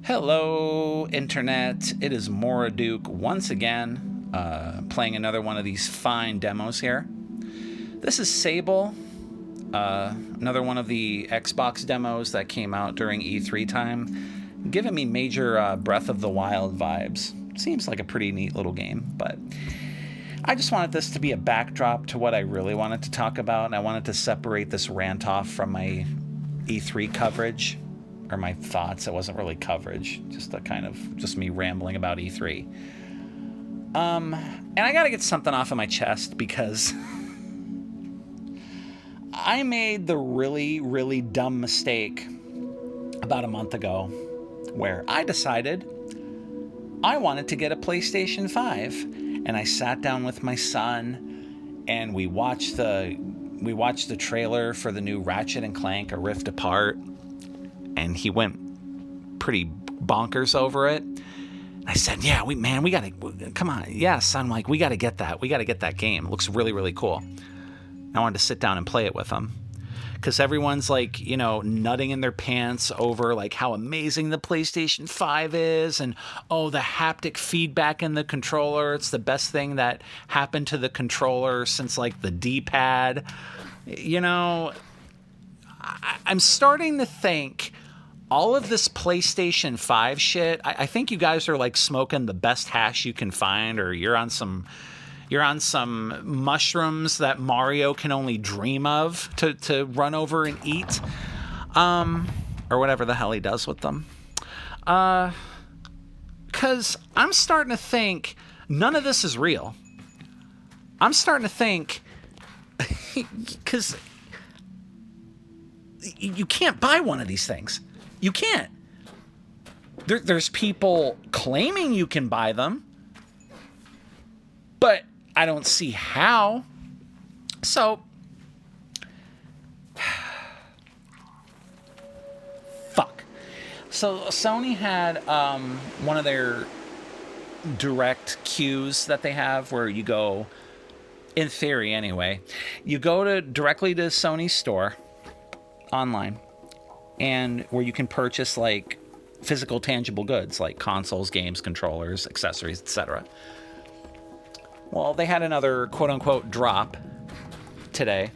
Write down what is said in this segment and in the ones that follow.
Hello, Internet. It is Moraduke once again, playing another one of these fine demos here. This is Sable, another one of the Xbox demos that came out during E3 time, giving me major Breath of the Wild vibes. Seems like a pretty neat little game, but I just wanted this to be a backdrop to what I really wanted to talk about, and I wanted to separate this rant off from my E3 coverage. Or my thoughts. It wasn't really coverage, just a kind of just me rambling about E3. And I gotta get something off of my chest because I made the really, really dumb mistake about a month ago where I decided I wanted to get a PlayStation 5, and I sat down with my son and we watched the trailer for the new Ratchet and Clank: A Rift Apart. And he went pretty bonkers over it. I said, yeah, we gotta, come on. Yes, I'm like, we gotta get that. We gotta get that game. It looks really, really cool. I wanted to sit down and play it with him. Because everyone's like, nutting in their pants over like how amazing the PlayStation 5 is. And, oh, the haptic feedback in the controller. It's the best thing that happened to the controller since like the D-pad. I'm starting to think all of this PlayStation 5 shit, I think you guys are like smoking the best hash you can find, or you're on some mushrooms that Mario can only dream of to run over and eat, or whatever the hell he does with them. 'Cause I'm starting to think none of this is real. I'm starting to think, 'cause you can't buy one of these things. You can't. There's people claiming you can buy them, but I don't see how. So, fuck. So Sony had one of their direct queues that they have where you go, in theory anyway, you go directly to Sony's store online, and where you can purchase like physical tangible goods like consoles, games, controllers, accessories, etc. Well, they had another quote-unquote drop today.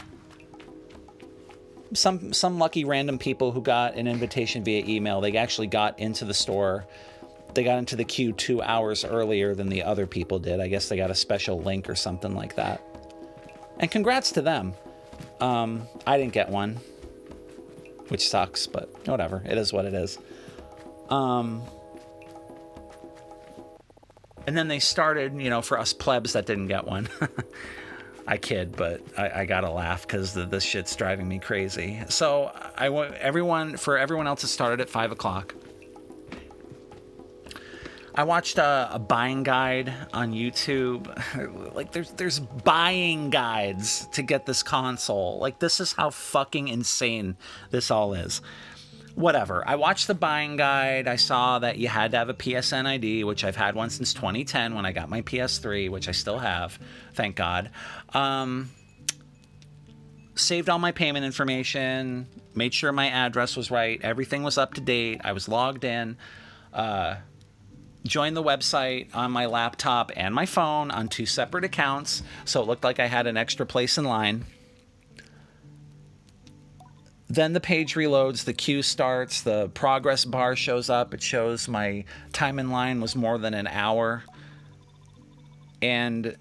Some lucky random people who got an invitation via email, they actually got into the store. They got into the queue 2 hours earlier than the other people did. I guess they got a special link or something like that. And congrats to them. I didn't get one, which sucks, but whatever. It is what it is. And then they started, for us plebs that didn't get one. I kid, but I gotta laugh because this shit's driving me crazy. So everyone else, it started at 5 o'clock. I watched a buying guide on YouTube. Like, there's buying guides to get this console. Like, this is how fucking insane this all is. Whatever. I watched the buying guide. I saw that you had to have a PSN ID, which I've had one since 2010 when I got my PS3, which I still have, thank God. Saved all my payment information, made sure my address was right, everything was up to date. I was logged in. Joined the website on my laptop and my phone on 2 separate accounts, so it looked like I had an extra place in line. Then the page reloads, the queue starts, the progress bar shows up. It shows my time in line was more than an hour. And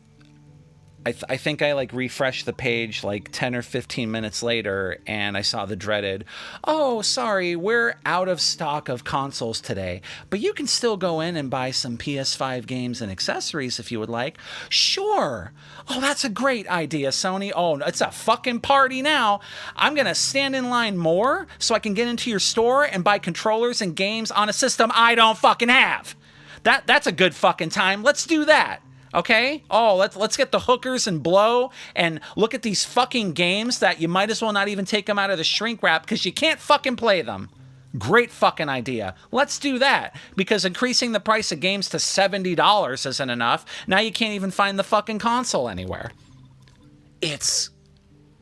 I think I refreshed the page 10 or 15 minutes later, and I saw the dreaded, oh, sorry, we're out of stock of consoles today, but you can still go in and buy some PS5 games and accessories if you would like. Sure. Oh, that's a great idea, Sony. Oh, it's a fucking party now. I'm going to stand in line more so I can get into your store and buy controllers and games on a system I don't fucking have. That's a good fucking time. Let's do that. Okay? Oh, let's get the hookers and blow and look at these fucking games that you might as well not even take them out of the shrink wrap because you can't fucking play them. Great fucking idea. Let's do that, because increasing the price of games to $70 isn't enough. Now you can't even find the fucking console anywhere. It's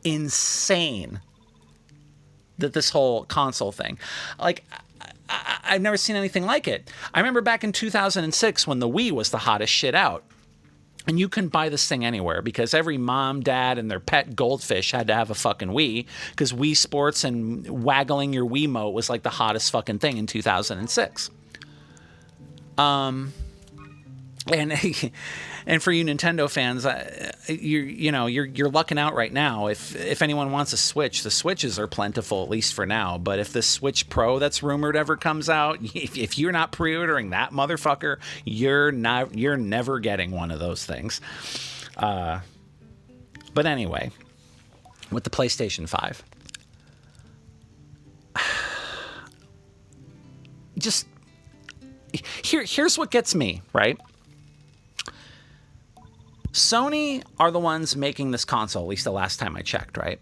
insane that this whole console thing. I've never seen anything like it. I remember back in 2006 when the Wii was the hottest shit out. And you couldn't buy this thing anywhere because every mom, dad, and their pet goldfish had to have a fucking Wii because Wii Sports and waggling your Wiimote was like the hottest fucking thing in 2006. And for you Nintendo fans, you're lucking out right now. If anyone wants a Switch, the Switches are plentiful, at least for now. But if the Switch Pro that's rumored ever comes out, if you're not pre-ordering that motherfucker, you're never getting one of those things. But anyway, with the PlayStation 5, just here's what gets me, right? Sony are the ones making this console, at least the last time I checked, right?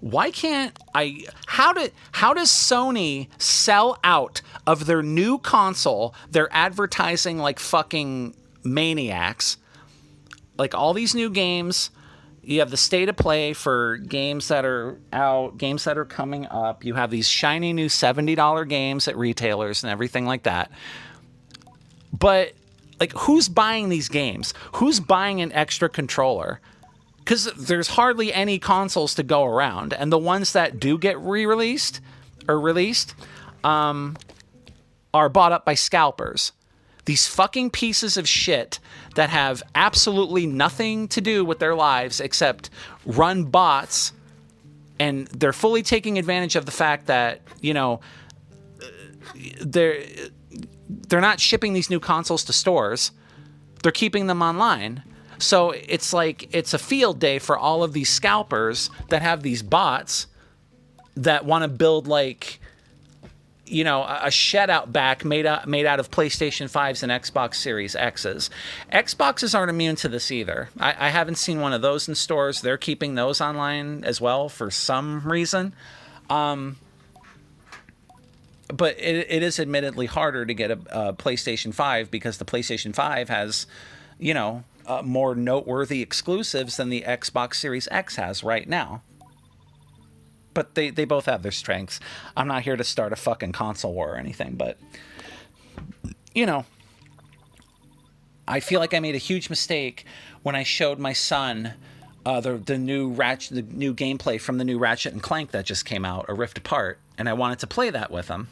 Why can't I... How does Sony sell out of their new console? They're advertising like fucking maniacs. Like all these new games. You have the state of play for games that are out, games that are coming up. You have these shiny new $70 games at retailers and everything like that. But... like, who's buying these games? Who's buying an extra controller? Because there's hardly any consoles to go around. And the ones that do get released are bought up by scalpers. These fucking pieces of shit that have absolutely nothing to do with their lives except run bots. And they're fully taking advantage of the fact that, they're not shipping these new consoles to stores. They're keeping them online. So it's like it's a field day for all of these scalpers that have these bots that want to build like, a shed out back made out of PlayStation 5s and Xbox Series X's. Xboxes aren't immune to this either. I haven't seen one of those in stores. They're keeping those online as well for some reason. But it is admittedly harder to get a PlayStation 5 because the PlayStation 5 has, more noteworthy exclusives than the Xbox Series X has right now. But they both have their strengths. I'm not here to start a fucking console war or anything, but, I feel like I made a huge mistake when I showed my son the new gameplay from the new Ratchet and Clank that just came out, A Rift Apart, and I wanted to play that with him.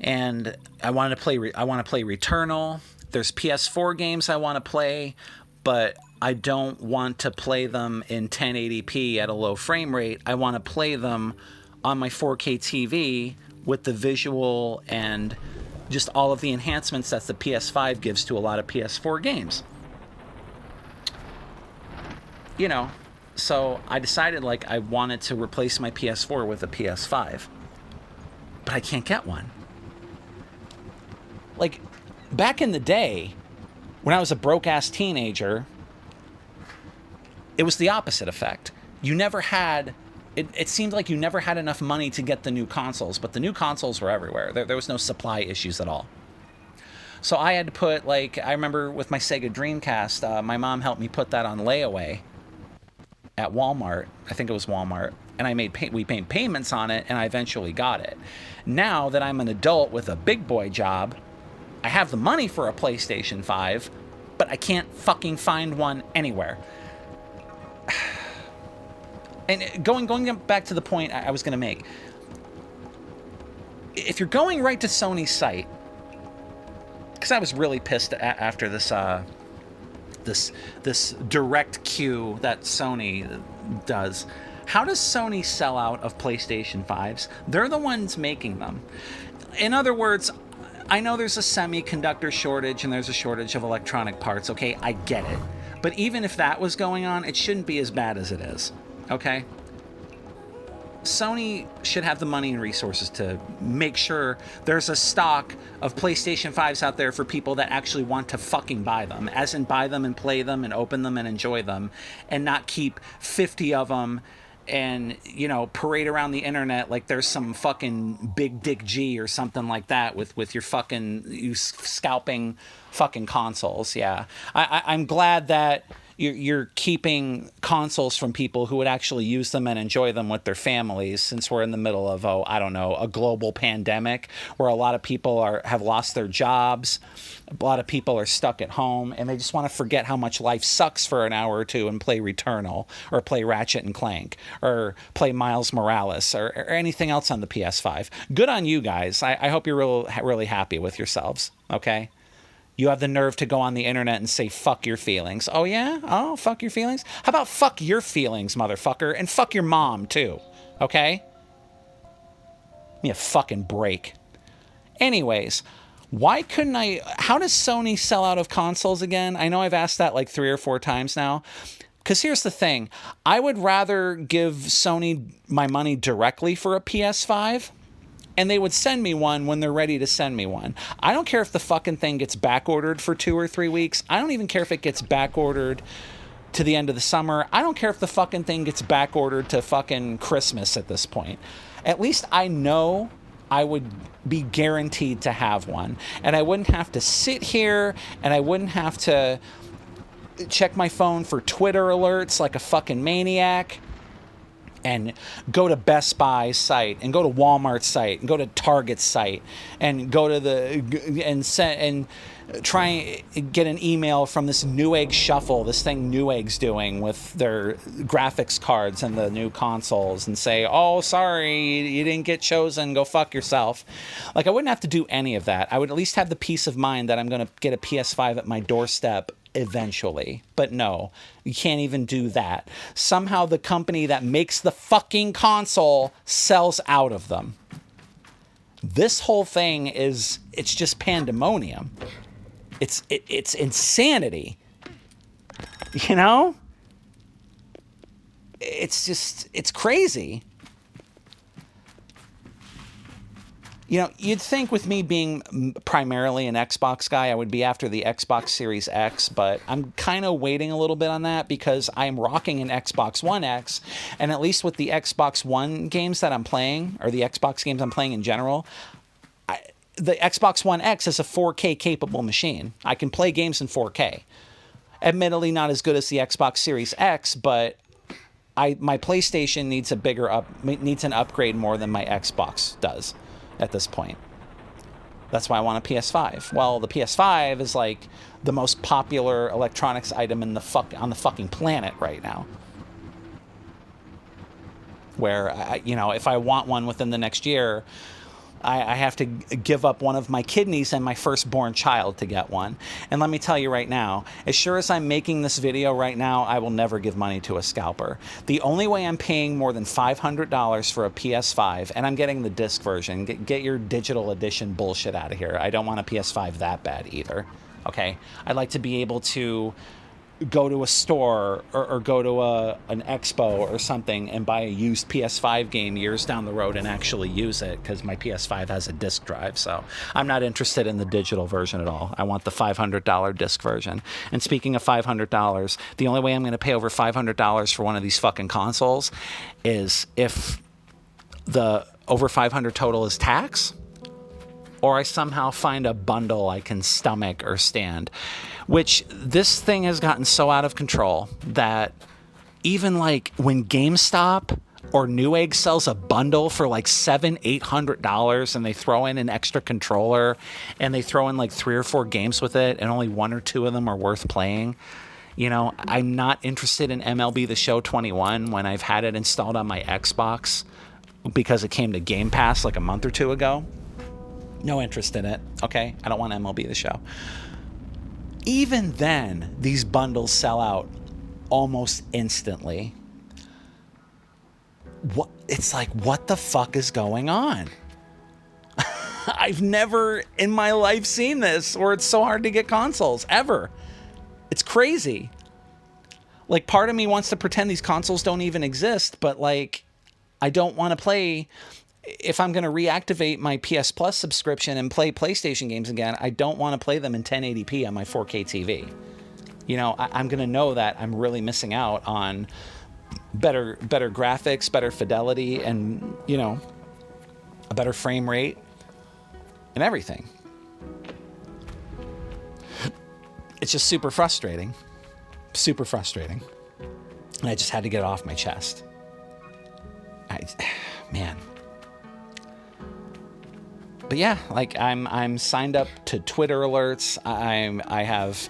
And I want to play Returnal. There's PS4 games I want to play, but I don't want to play them in 1080p at a low frame rate. I want to play them on my 4K TV with the visual and just all of the enhancements that the PS5 gives to a lot of PS4 games. So I decided I wanted to replace my PS4 with a PS5. But I can't get one. Back in the day, when I was a broke-ass teenager, it was the opposite effect. You never had... It seemed like you never had enough money to get the new consoles, but the new consoles were everywhere. There was no supply issues at all. So I had to put, I remember with my Sega Dreamcast, my mom helped me put that on layaway at Walmart. I think it was Walmart. And we made payments on it, and I eventually got it. Now that I'm an adult with a big boy job, I have the money for a PlayStation 5, but I can't fucking find one anywhere. And going back to the point I was going to make, if you're going right to Sony's site, because I was really pissed after this direct queue that Sony does. How does Sony sell out of PlayStation 5s? They're the ones making them. In other words, I know there's a semiconductor shortage and there's a shortage of electronic parts, okay? I get it. But even if that was going on, it shouldn't be as bad as it is, okay? Sony should have the money and resources to make sure there's a stock of PlayStation 5s out there for people that actually want to fucking buy them, as in buy them and play them and open them and enjoy them, and not keep 50 of them and, parade around the internet like there's some fucking big dick G or something like that with your fucking, you scalping fucking consoles. Yeah. I'm glad that, you're keeping consoles from people who would actually use them and enjoy them with their families, since we're in the middle of, I don't know, a global pandemic where a lot of people have lost their jobs. A lot of people are stuck at home and they just want to forget how much life sucks for an hour or two and play Returnal or play Ratchet and Clank or play Miles Morales or anything else on the PS5. Good on you guys. I hope you're really happy with yourselves, okay? You have the nerve to go on the internet and say, fuck your feelings. Oh, yeah? Oh, fuck your feelings? How about fuck your feelings, motherfucker? And fuck your mom, too. Okay? Give me a fucking break. Anyways, why couldn't how does Sony sell out of consoles again? I know I've asked that like 3 or 4 times now. Because here's the thing. I would rather give Sony my money directly for a PS5, and they would send me one when they're ready to send me one. I don't care if the fucking thing gets back-ordered for 2 or 3 weeks. I don't even care if it gets back-ordered to the end of the summer. I don't care if the fucking thing gets back-ordered to fucking Christmas at this point. At least I know I would be guaranteed to have one. And I wouldn't have to sit here, and I wouldn't have to check my phone for Twitter alerts like a fucking maniac, and go to Best Buy's site, and go to Walmart's site, and go to Target's site, and go to and try and get an email from this Newegg Shuffle, this thing Newegg's doing with their graphics cards and the new consoles, and say, oh, sorry, you didn't get chosen, go fuck yourself. Like, I wouldn't have to do any of that. I would at least have the peace of mind that I'm going to get a PS5 at my doorstep eventually. But no, you can't even do that. Somehow the company that makes the fucking console sells out of them. This whole thing it's just pandemonium. It's insanity. You know? It's crazy. You know, you'd think with me being primarily an Xbox guy, I would be after the Xbox Series X, but I'm kind of waiting a little bit on that because I'm rocking an Xbox One X, and at least with the Xbox One games that I'm playing, or the Xbox games I'm playing in general, the Xbox One X is a 4K capable machine. I can play games in 4K. Admittedly, not as good as the Xbox Series X, but my PlayStation needs needs an upgrade more than my Xbox does at this point. That's why I want a PS5. Well, the PS5 is like the most popular electronics item on the fucking planet right now. Where if I want one within the next year, I have to give up one of my kidneys and my firstborn child to get one. And let me tell you right now, as sure as I'm making this video right now, I will never give money to a scalper. The only way I'm paying more than $500 for a PS5, and I'm getting the disc version, get your digital edition bullshit out of here. I don't want a PS5 that bad either. Okay? I'd like to be able to go to a store or go to an expo or something and buy a used PS5 game years down the road and actually use it, because my PS5 has a disc drive. So I'm not interested in the digital version at all. I want the $500 disc version. And speaking of $500, the only way I'm going to pay over $500 for one of these fucking consoles is if the over $500 total is tax, or I somehow find a bundle I can stomach or stand. Which, this thing has gotten so out of control that even like when GameStop or Newegg sells a bundle for like $700-800, and they throw in an extra controller and they throw in like 3 or 4 games with it, and only 1 or 2 of them are worth playing. You know, I'm not interested in MLB The Show 21 when I've had it installed on my Xbox because it came to Game Pass like a month or 2 ago. No interest in it, okay? I don't want MLB The Show. Even then, these bundles sell out almost instantly. It's like, what the fuck is going on? I've never in my life seen this where it's so hard to get consoles, ever. It's crazy. Like, part of me wants to pretend these consoles don't even exist, but like, I don't want to play. If I'm going to reactivate my PS Plus subscription and play PlayStation games again, I don't want to play them in 1080p on my 4K TV. You know, I'm going to know that I'm really missing out on better graphics, better fidelity, and, you know, a better frame rate and everything. It's just super frustrating. Super frustrating. And I just had to get it off my chest. Man. But yeah, like I'm signed up to Twitter alerts. I have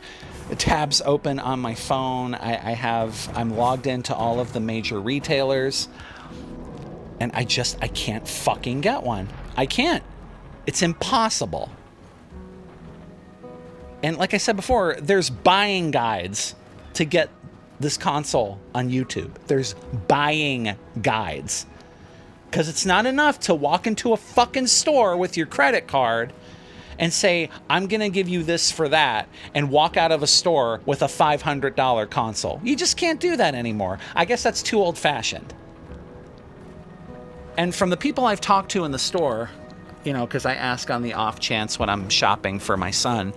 tabs open on my phone. I'm logged into all of the major retailers, and I can't fucking get one. I can't. It's impossible. And like I said before, there's buying guides to get this console on YouTube. There's buying guides. Because it's not enough to walk into a fucking store with your credit card and say, I'm going to give you this for that, and walk out of a store with a $500 console. You just can't do that anymore. I guess that's too old-fashioned. And from the people I've talked to in the store, you know, because I ask on the off chance when I'm shopping for my son,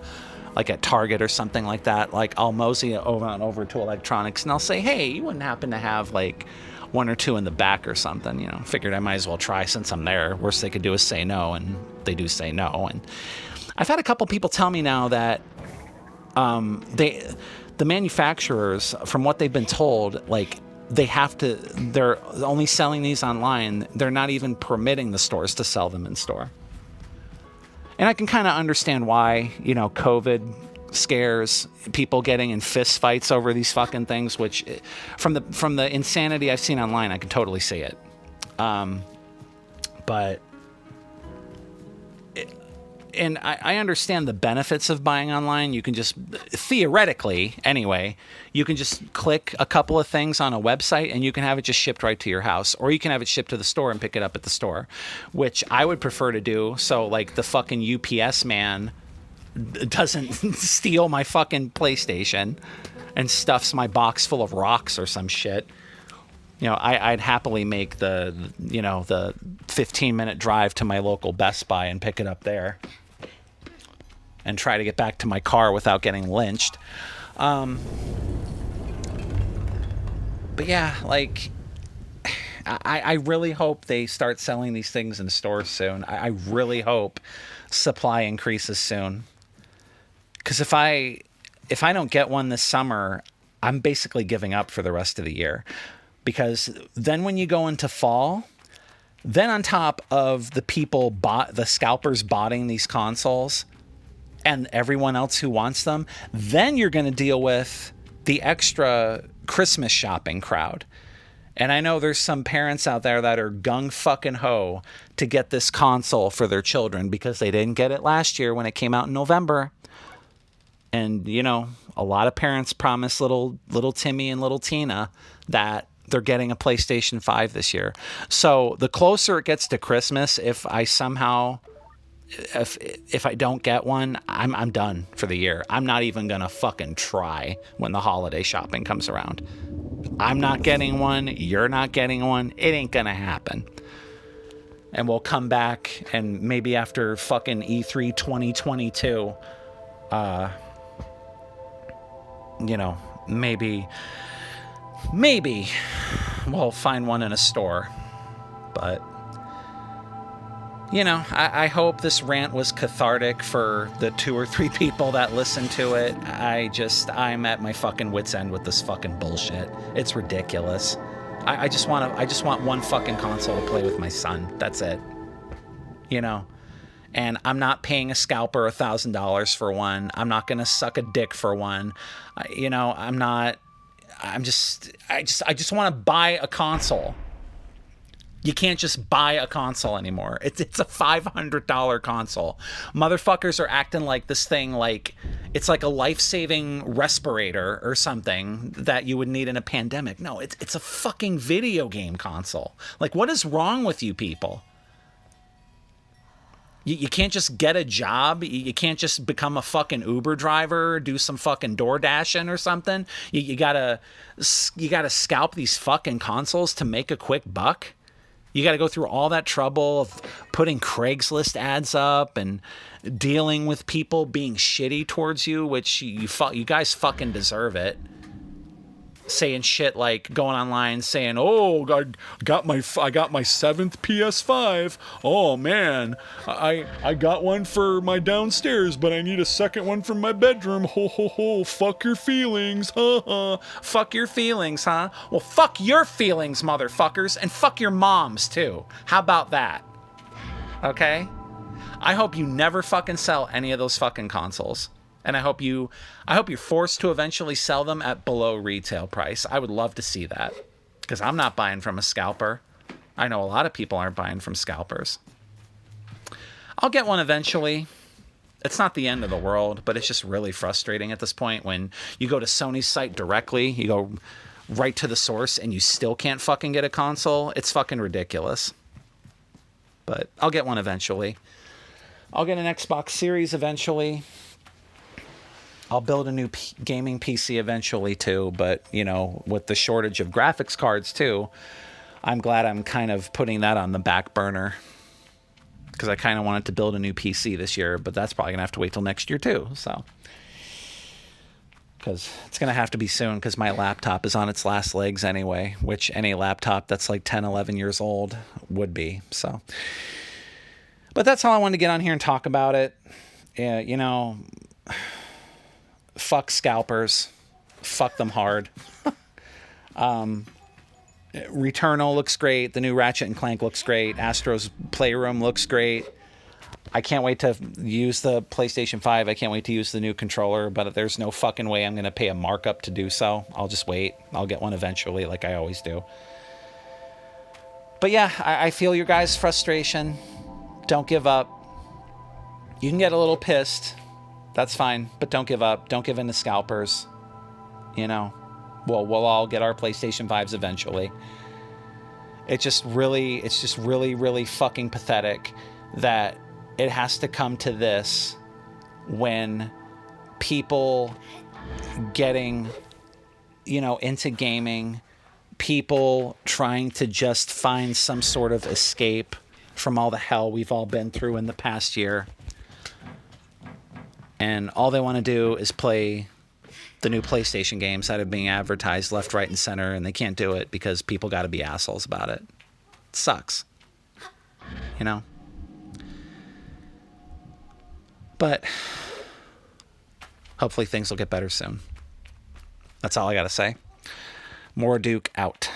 like at Target or something like that, like I'll mosey over to electronics and I'll say, hey, you wouldn't happen to have like one or two in the back or something, you know. Figured I might as well try since I'm there. Worst they could do is say no, and they do say no. And I've had a couple people tell me now that the manufacturers, from what they've been told, like they're only selling these online. They're not even permitting the stores to sell them in store. And I can kind of understand why, you know, COVID scares people getting in fist fights over these fucking things, which from the insanity I've seen online, I can totally see it. But I understand the benefits of buying online. You can just, theoretically anyway, you can just click a couple of things on a website and you can have it just shipped right to your house, or you can have it shipped to the store and pick it up at the store, which I would prefer to do. So like the fucking UPS man doesn't steal my fucking PlayStation and stuffs my box full of rocks or some shit. You know, I'd happily make the 15-minute drive to my local Best Buy and pick it up there and try to get back to my car without getting lynched. But yeah, like, I really hope they start selling these things in stores soon. I really hope supply increases soon. Because if I don't get one this summer, I'm basically giving up for the rest of the year. Because then when you go into fall, then on top of the scalpers botting these consoles and everyone else who wants them, then you're going to deal with the extra Christmas shopping crowd. And I know there's some parents out there that are gung fucking ho to get this console for their children because they didn't get it last year when it came out in November. And, you know, a lot of parents promise little Timmy and little Tina that they're getting a PlayStation 5 this year. So the closer it gets to Christmas, if I don't get one, I'm done for the year. I'm not even going to fucking try when the holiday shopping comes around. I'm not getting one. You're not getting one. It ain't going to happen. And we'll come back and maybe after fucking E3 2022, you know, maybe we'll find one in a store. But, you know, I hope this rant was cathartic for the 2 or 3 people that listen to it. I'm at my fucking wit's end with this fucking bullshit. It's ridiculous. I just want one fucking console to play with my son. That's it. You know? And I'm not paying a scalper $1,000 for one. I'm not going to suck a dick for one. You know, I just want to buy a console. You can't just buy a console anymore. It's a $500 console. Motherfuckers are acting like this thing, like it's like a life-saving respirator or something that you would need in a pandemic. No, it's a fucking video game console. Like, what is wrong with you people? You can't just get a job. You can't just become a fucking Uber driver, do some fucking door dashing or something. You gotta scalp these fucking consoles to make a quick buck. You gotta go through all that trouble of putting Craigslist ads up and dealing with people being shitty towards you, which you guys fucking deserve it. saying shit like going online saying, "Oh, I got my 7th PS5. Oh man, I got one for my downstairs, but I need a second one for my bedroom. Ho ho ho! Fuck your feelings, ha ha. Fuck your feelings, huh? Well, fuck your feelings, motherfuckers, and fuck your moms too. How about that? Okay? I hope you never fucking sell any of those fucking consoles." And I hope you're forced to eventually sell them at below retail price. I would love to see that, because I'm not buying from a scalper. I know a lot of people aren't buying from scalpers. I'll get one eventually. It's not the end of the world, but it's just really frustrating at this point when you go to Sony's site directly, you go right to the source, and you still can't fucking get a console. It's fucking ridiculous. But I'll get one eventually. I'll get an Xbox Series eventually. I'll build a new gaming PC eventually too, but, you know, with the shortage of graphics cards too, I'm glad I'm kind of putting that on the back burner, because I kind of wanted to build a new PC this year, but that's probably going to have to wait till next year too, so. Because it's going to have to be soon, because my laptop is on its last legs anyway, which any laptop that's like 10, 11 years old would be, so. But that's all I wanted to get on here and talk about it. Yeah, you know, fuck scalpers. Fuck them hard. Returnal looks great. The new Ratchet and Clank looks great. Astro's Playroom looks great. I can't wait to use the PlayStation 5. I can't wait to use the new controller, but there's no fucking way I'm going to pay a markup to do so. I'll just wait. I'll get one eventually, like I always do. But yeah, I feel your guys' frustration. Don't give up. You can get a little pissed. That's fine, but don't give up. Don't give in to scalpers. You know, well, we'll all get our PlayStation 5s eventually. It's just really, really fucking pathetic that it has to come to this when people getting, you know, into gaming, people trying to just find some sort of escape from all the hell we've all been through in the past year. And all they want to do is play the new PlayStation games that are being advertised left, right, and center, and they can't do it because people got to be assholes about it. It sucks. You know? But hopefully things will get better soon. That's all I got to say. Moraduke out.